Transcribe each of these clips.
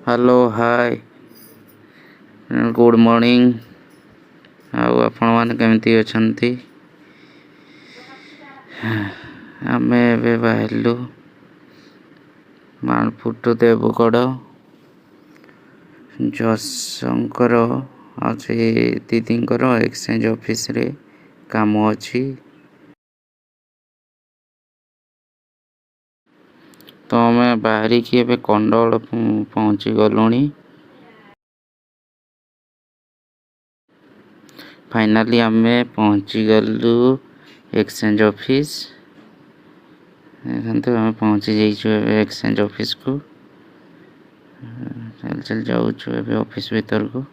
Hello hi good morning. आपण मैंने केमती अछंती? आमे एबे बाहरलु मानपुर टू देवगढ़ जशंकर अच्छे दीदींकर एक्सचेंज ऑफिस रे काम अच्छी। तो आमे बाहरिकी एबे कंडल पहुँची गलुणी। फाइनाली आमे पहुँची गलु एक्सचेंज ऑफिस। देखंतु आमे पहुँची जाइछु एबे एक्सचेंज ऑफिस को। चल चल जाउछु एबे ऑफिस भीतर को।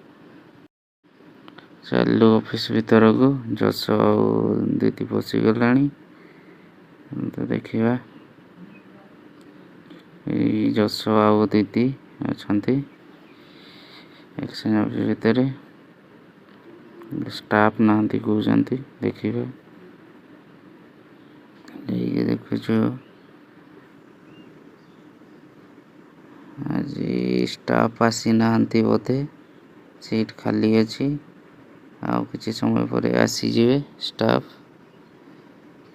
चलु ऑफिस भीतर को। जस दीदी पसी गलानी तो देखिबा ए जस आउ दीदी अछंती एक्सचेंज ऑफिस भीतर। स्टाफ नांती कहउछंती देखिबा ये देखुछु आज स्टाफ आसी नांती बोधे सीट खाली अछि। आउ किछि समय पर आसी जिवे स्टाफ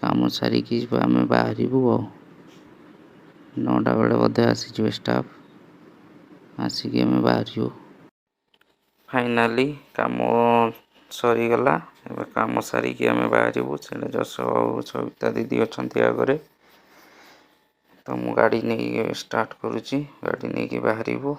काम सारी कि आमे बाहरिबु। 9टा बेले बोधे आसी जिवे स्टाफ आसी कि आमे बाहरिबु। फाइनाली काम सरी गला। एबे काम सारी कि आमे बाहरिबु। सेले जस आउ सविता दीदी अछंती आगरे। तो मु गाड़ी नहीं स्टार्ट करूची गाड़ी नहीं कि बाहरिबु।